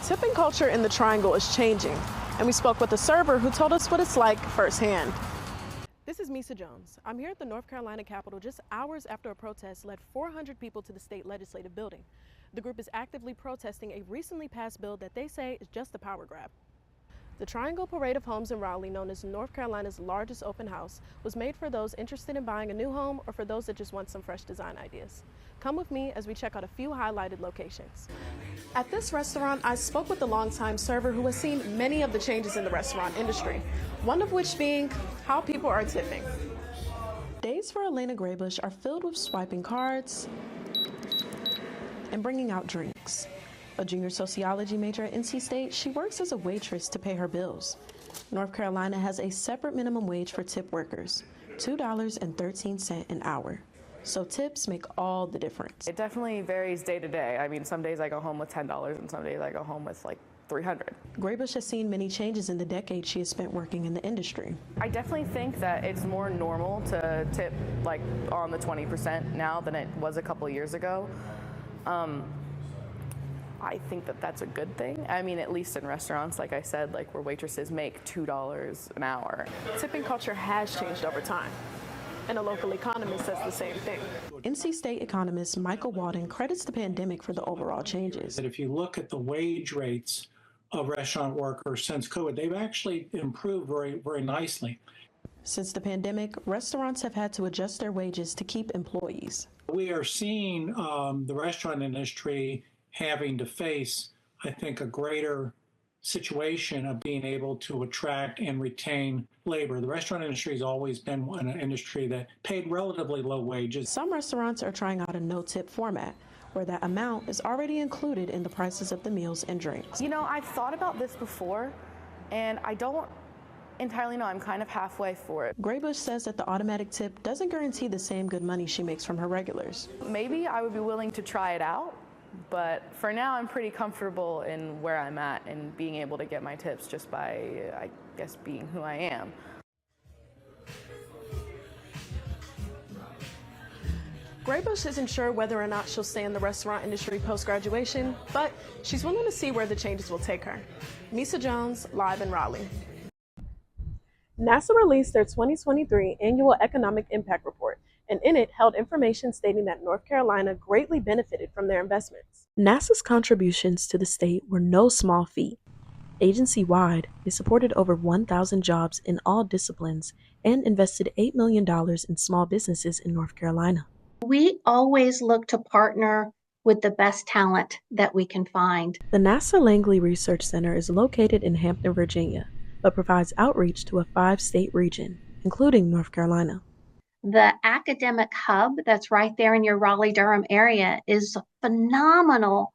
Tipping culture in the Triangle is changing, and we spoke with a server who told us what it's like firsthand. This is Mesa Jones. I'm here at the North Carolina Capitol just hours after a protest led 400 people to the state legislative building. The group is actively protesting a recently passed bill that they say is just a power grab. The Triangle Parade of Homes in Raleigh, known as North Carolina's largest open house, was made for those interested in buying a new home or for those that just want some fresh design ideas. Come with me as we check out a few highlighted locations. At this restaurant, I spoke with a longtime server who has seen many of the changes in the restaurant industry, one of which being how people are tipping. Days for Elena Graybush are filled with swiping cards and bringing out drinks. A junior sociology major at NC State, she works as a waitress to pay her bills. North Carolina has a separate minimum wage for tip workers, $2.13 an hour. So tips make all the difference. It definitely varies day to day. I mean, some days I go home with $10 and some days I go home with like $300. Graybush has seen many changes in the decade she has spent working in the industry. I definitely think that it's more normal to tip like on the 20% now than it was a couple years ago. I think that that's a good thing. I mean, at least in restaurants, like I said, like where waitresses make $2 an hour. Tipping culture has changed over time, and a local economist says the same thing. NC State economist Michael Walden credits the pandemic for the overall changes. That if you look at the wage rates of restaurant workers since COVID, they've actually improved very, very nicely. Since the pandemic, restaurants have had to adjust their wages to keep employees. We are seeing the restaurant industry having to face, I think, a greater situation of being able to attract and retain labor. The restaurant industry has always been an industry that paid relatively low wages. Some restaurants are trying out a no-tip format, where that amount is already included in the prices of the meals and drinks. You know, I've thought about this before, and I don't entirely know. I'm kind of halfway for it. Graybush says that the automatic tip doesn't guarantee the same good money she makes from her regulars. Maybe I would be willing to try it out, but for now I'm pretty comfortable in where I'm at and being able to get my tips just by, I guess, being who I am. Graybush isn't sure whether or not she'll stay in the restaurant industry post-graduation, but she's willing to see where the changes will take her. Mesa Jones, live in Raleigh. NASA released their 2023 Annual Economic Impact Report, and in it held information stating that North Carolina greatly benefited from their investments. NASA's contributions to the state were no small feat. Agency-wide, they supported over 1,000 jobs in all disciplines and invested $8 million in small businesses in North Carolina. We always look to partner with the best talent that we can find. The NASA Langley Research Center is located in Hampton, Virginia, but provides outreach to a 5-state region, including North Carolina. The academic hub that's right there in your Raleigh-Durham area is a phenomenal,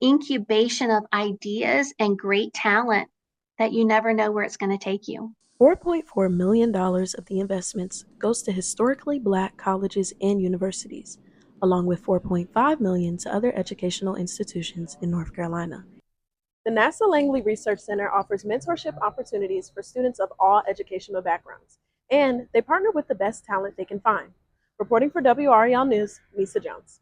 incubation of ideas and great talent that you never know where it's going to take you. $4.4 million of the investments goes to historically Black colleges and universities, along with $4.5 million to other educational institutions in North Carolina. The NASA Langley Research Center offers mentorship opportunities for students of all educational backgrounds, and they partner with the best talent they can find. Reporting for WREL News, Mesa Jones.